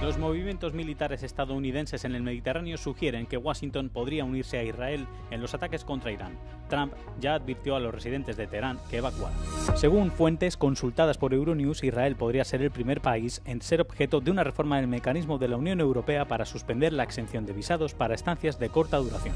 Los movimientos militares estadounidenses en el Mediterráneo sugieren que Washington podría unirse a Israel en los ataques contra Irán. Trump ya advirtió a los residentes de Teherán que evacuaran. Según fuentes consultadas por Euronews, Israel podría ser el primer país en ser objeto de una reforma del mecanismo de la Unión Europea para suspender la exención de visados para estancias de corta duración.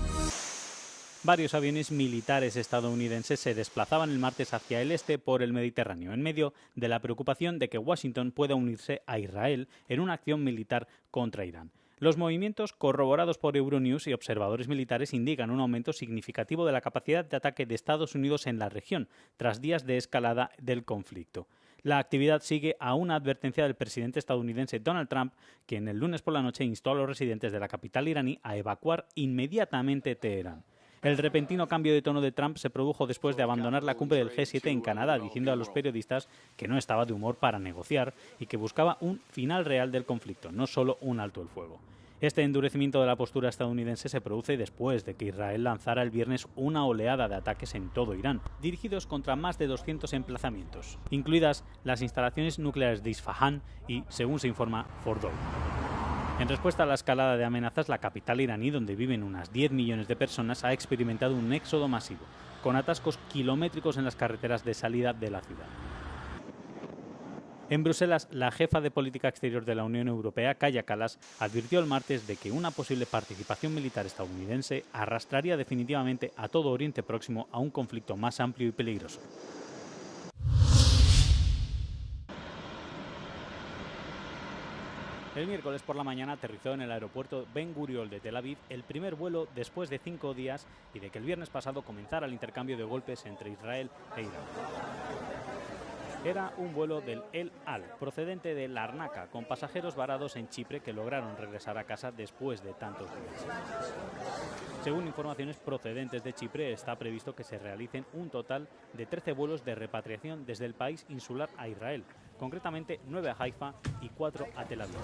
Varios aviones militares estadounidenses se desplazaban el martes hacia el este por el Mediterráneo, en medio de la preocupación de que Washington pueda unirse a Israel en una acción militar contra Irán. Los movimientos, corroborados por Euronews y observadores militares, indican un aumento significativo de la capacidad de ataque de Estados Unidos en la región, tras días de escalada del conflicto. La actividad sigue a una advertencia del presidente estadounidense Donald Trump, quien el lunes por la noche instó a los residentes de la capital iraní a evacuar inmediatamente Teherán. El repentino cambio de tono de Trump se produjo después de abandonar la cumbre del G7 en Canadá, diciendo a los periodistas que no estaba de humor para negociar y que buscaba un final real del conflicto, no solo un alto el fuego. Este endurecimiento de la postura estadounidense se produce después de que Israel lanzara el viernes una oleada de ataques en todo Irán, dirigidos contra más de 200 emplazamientos, incluidas las instalaciones nucleares de Isfahán y, según se informa, Fordow. En respuesta a la escalada de amenazas, la capital iraní, donde viven unas 10 millones de personas, ha experimentado un éxodo masivo, con atascos kilométricos en las carreteras de salida de la ciudad. En Bruselas, la jefa de política exterior de la Unión Europea, Kaja Kallas, advirtió el martes de que una posible participación militar estadounidense arrastraría definitivamente a todo Oriente Próximo a un conflicto más amplio y peligroso. El miércoles por la mañana aterrizó en el aeropuerto Ben Gurion de Tel Aviv el primer vuelo después de 5 días y de que el viernes pasado comenzara el intercambio de golpes entre Israel e Irán. Era un vuelo del El Al, procedente de Larnaca, con pasajeros varados en Chipre que lograron regresar a casa después de tantos días. Según informaciones procedentes de Chipre, está previsto que se realicen un total de 13 vuelos de repatriación desde el país insular a Israel, concretamente 9 a Haifa y 4 a Tel Aviv.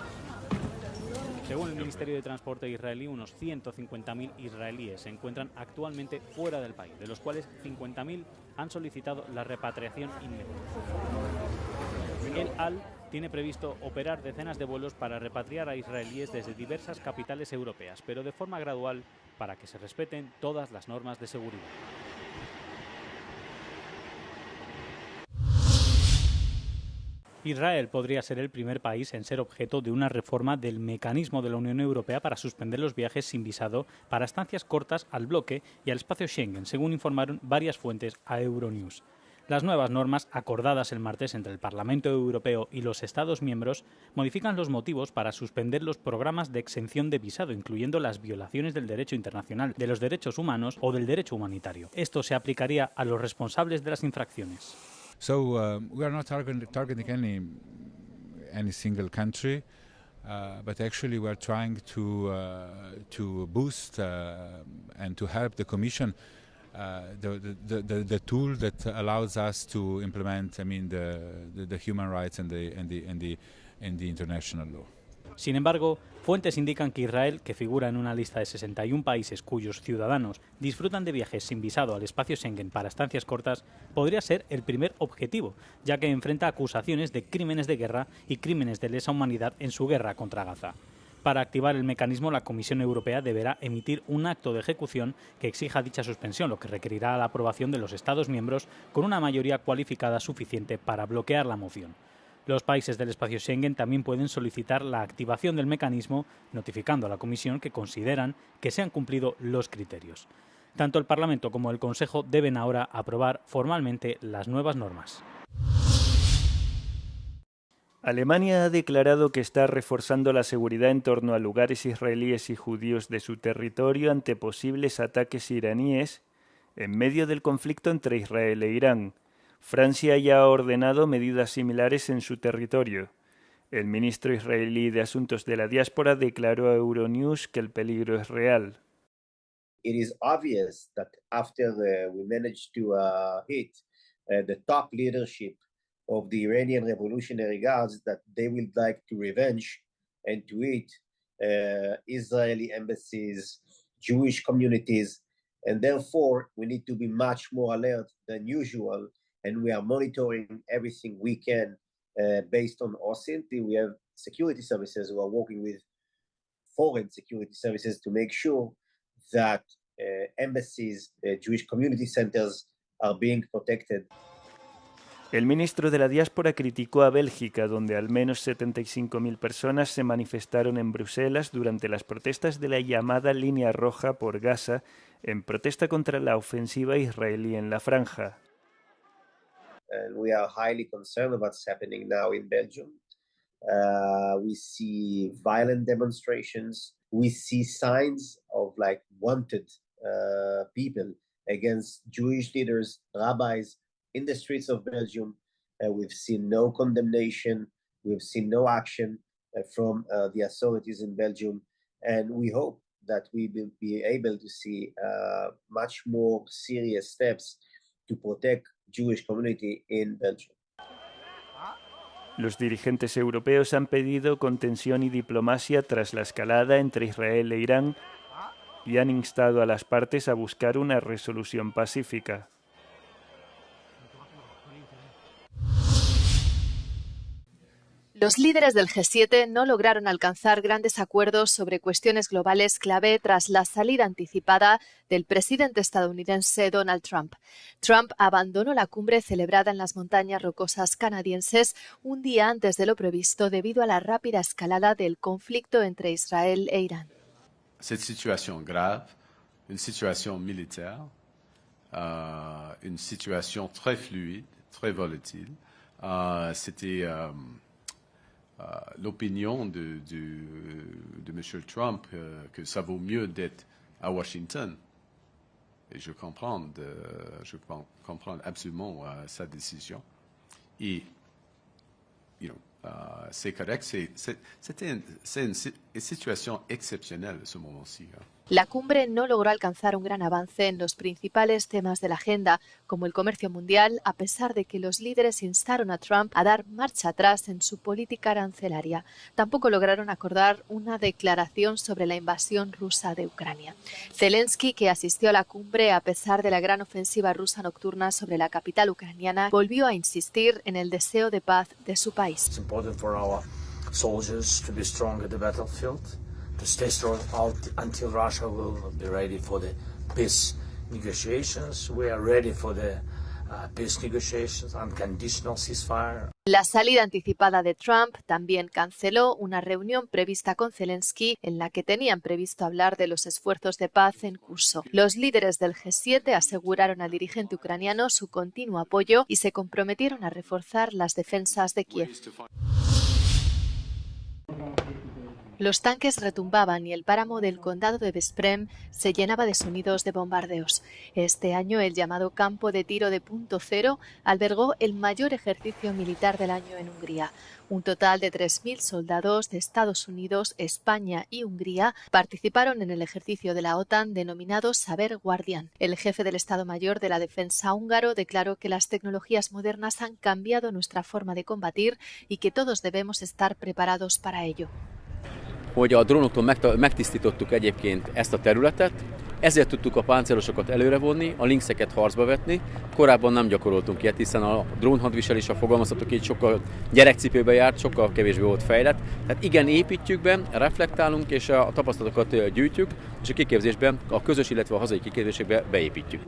Según el Ministerio de Transporte israelí, unos 150.000 israelíes se encuentran actualmente fuera del país, de los cuales 50.000 han solicitado la repatriación inmediata. El Al tiene previsto operar decenas de vuelos para repatriar a israelíes desde diversas capitales europeas, pero de forma gradual para que se respeten todas las normas de seguridad. Israel podría ser el primer país en ser objeto de una reforma del mecanismo de la Unión Europea para suspender los viajes sin visado para estancias cortas al bloque y al espacio Schengen, según informaron varias fuentes a Euronews. Las nuevas normas, acordadas el martes entre el Parlamento Europeo y los Estados miembros, modifican los motivos para suspender los programas de exención de visado, incluyendo las violaciones del derecho internacional, de los derechos humanos o del derecho humanitario. Esto se aplicaría a los responsables de las infracciones. So we are not targeting any single country, but actually we are trying to boost and to help the Commission the tool that allows us to implement, the human rights and the international law. Sin embargo, fuentes indican que Israel, que figura en una lista de 61 países cuyos ciudadanos disfrutan de viajes sin visado al espacio Schengen para estancias cortas, podría ser el primer objetivo, ya que enfrenta acusaciones de crímenes de guerra y crímenes de lesa humanidad en su guerra contra Gaza. Para activar el mecanismo, la Comisión Europea deberá emitir un acto de ejecución que exija dicha suspensión, lo que requerirá la aprobación de los Estados miembros con una mayoría cualificada suficiente para bloquear la moción. Los países del espacio Schengen también pueden solicitar la activación del mecanismo, notificando a la Comisión que consideran que se han cumplido los criterios. Tanto el Parlamento como el Consejo deben ahora aprobar formalmente las nuevas normas. Alemania ha declarado que está reforzando la seguridad en torno a lugares israelíes y judíos de su territorio ante posibles ataques iraníes en medio del conflicto entre Israel e Irán. Francia ya ha ordenado medidas similares en su territorio. El ministro israelí de Asuntos de la Diáspora declaró a Euronews que el peligro es real. It is obvious that after we managed to hit the top leadership of the Iranian Revolutionary Guards, that they would like to revenge and to hit Israeli embassies, Jewish communities, and therefore we need to be much more alert than usual. And we are monitoring everything we can based on OSINT. We have security services who are working with foreign security services to make sure that embassies, Jewish community centers are being protected. El ministro de la Diáspora criticó a Bélgica, donde al menos 75.000 personas se manifestaron en Bruselas durante las protestas de la llamada Línea Roja por Gaza, en protesta contra la ofensiva israelí en la franja. And we are highly concerned about what's happening now in Belgium. We see violent demonstrations. We see signs of wanted people against Jewish leaders, rabbis, in the streets of Belgium. We've seen no condemnation. We've seen no action from the authorities in Belgium. And we hope that we will be able to see much more serious steps to protect Jewish community in Belgium. Los dirigentes europeos han pedido contención y diplomacia tras la escalada entre Israel e Irán y han instado a las partes a buscar una resolución pacífica. Los líderes del G7 no lograron alcanzar grandes acuerdos sobre cuestiones globales clave tras la salida anticipada del presidente estadounidense Donald Trump. Trump abandonó la cumbre celebrada en las montañas rocosas canadienses un día antes de lo previsto debido a la rápida escalada del conflicto entre Israel e Irán. Cette situation grave, une situation militaire, une situation très fluide, très volatile, c'était l'opinion de M. Trump que ça vaut mieux d'être à Washington. Et je comprends absolument sa décision. Et, c'est correct, c'est une situation exceptionnelle à ce moment-ci. La cumbre no logró alcanzar un gran avance en los principales temas de la agenda, como el comercio mundial, a pesar de que los líderes instaron a Trump a dar marcha atrás en su política arancelaria. Tampoco lograron acordar una declaración sobre la invasión rusa de Ucrania. Zelensky, que asistió a la cumbre a pesar de la gran ofensiva rusa nocturna sobre la capital ucraniana, volvió a insistir en el deseo de paz de su país. It's important for our soldiers to be strong at the battlefield, to stay strong until Russia will be ready for the peace negotiations. We are ready for the peace negotiations, unconditional ceasefire. La salida anticipada de Trump también canceló una reunión prevista con Zelensky en la que tenían previsto hablar de los esfuerzos de paz en curso. Los líderes del G7 aseguraron al dirigente ucraniano su continuo apoyo y se comprometieron a reforzar las defensas de Kiev. Los tanques retumbaban y el páramo del condado de Veszprém se llenaba de sonidos de bombardeos. Este año el llamado campo de tiro de punto cero albergó el mayor ejercicio militar del año en Hungría. Un total de 3.000 soldados de Estados Unidos, España y Hungría participaron en el ejercicio de la OTAN denominado Saber Guardián. El jefe del Estado Mayor de la Defensa húngaro declaró que las tecnologías modernas han cambiado nuestra forma de combatir y que todos debemos estar preparados para ello. Hogy a drónoktól megtisztítottuk egyébként ezt a területet, ezért tudtuk a páncélosokat előrevonni, a lynxeket harcba vetni. Korábban nem gyakoroltunk ilyet, hiszen a drónhadviselés, a fogalmazhatok így, sokkal gyerekcipőbe járt, sokkal kevésbé volt fejlett. Tehát igen, építjük be, reflektálunk, és a tapasztalatokat gyűjtjük, és a kiképzésben, a közös, illetve a hazai kiképzésekbe beépítjük.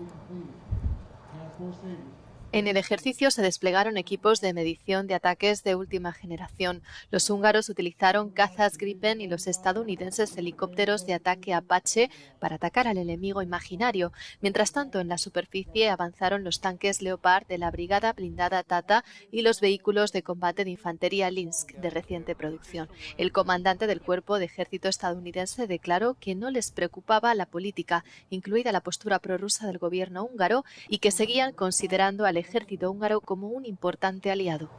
En el ejercicio se desplegaron equipos de medición de ataques de última generación. Los húngaros utilizaron cazas Gripen y los estadounidenses helicópteros de ataque Apache para atacar al enemigo imaginario. Mientras tanto, en la superficie avanzaron los tanques Leopard de la Brigada Blindada Tata y los vehículos de combate de infantería Linsk de reciente producción. El comandante del cuerpo de ejército estadounidense declaró que no les preocupaba la política, incluida la postura prorrusa del gobierno húngaro, y que seguían considerando al ejército húngaro como un importante aliado.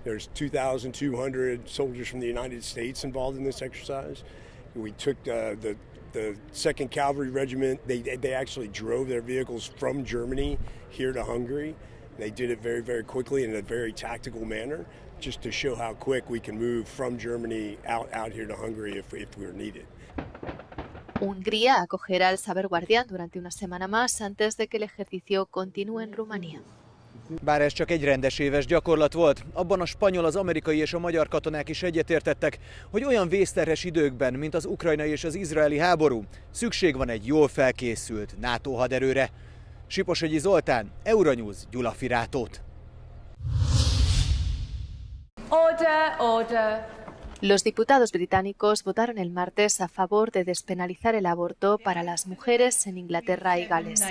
There's 2,200 soldiers from the United States involved in this exercise. We took the 2nd Cavalry Regiment. They actually drove their vehicles from Germany here to Hungary. They did it very, very quickly in a very tactical manner, just to show how quick we can move from Germany out here to Hungary if we're needed. Hungría acogerá el Saber Guardián durante una semana más antes de que el ejercicio continúe en Rumanía. Bár ez csak egy rendes éves gyakorlat volt, abban a spanyol, az amerikai és a magyar katonák is egyetértettek, hogy olyan vészterhes időkben, mint az ukrajnai és az izraeli háború, szükség van egy jól felkészült NATO haderőre. Siposogyi Zoltán, Euronews, Gyula Firátót. Order, order. Los diputados británicos votaron el martes a favor de despenalizar el aborto para las mujeres en Inglaterra y Gales.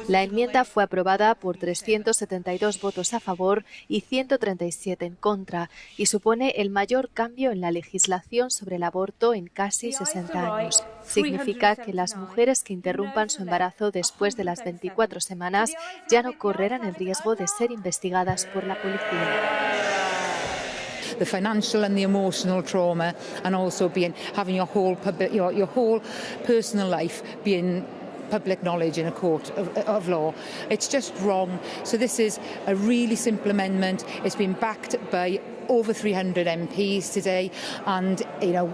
La enmienda fue aprobada por 372 votos a favor y 137 en contra y supone el mayor cambio en la legislación sobre el aborto en casi 60 años. Significa que las mujeres que interrumpan su embarazo después de las 24 semanas ya no correrán el riesgo de ser investigadas por la policía. The financial and the emotional trauma, and also having your whole personal life being public knowledge in a court of law. It's just wrong. So this is a really simple amendment. It's been backed by over 300 MPs today, and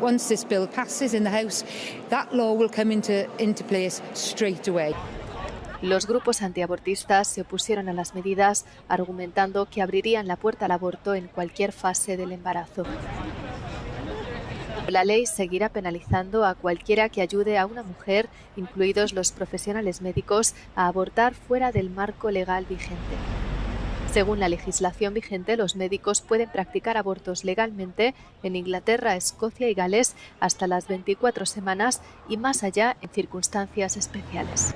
once this bill passes in the House, that law will come into place straight away. Los grupos antiabortistas se opusieron a las medidas, argumentando que abrirían la puerta al aborto en cualquier fase del embarazo. La ley seguirá penalizando a cualquiera que ayude a una mujer, incluidos los profesionales médicos, a abortar fuera del marco legal vigente. Según la legislación vigente, los médicos pueden practicar abortos legalmente en Inglaterra, Escocia y Gales hasta las 24 semanas y más allá en circunstancias especiales.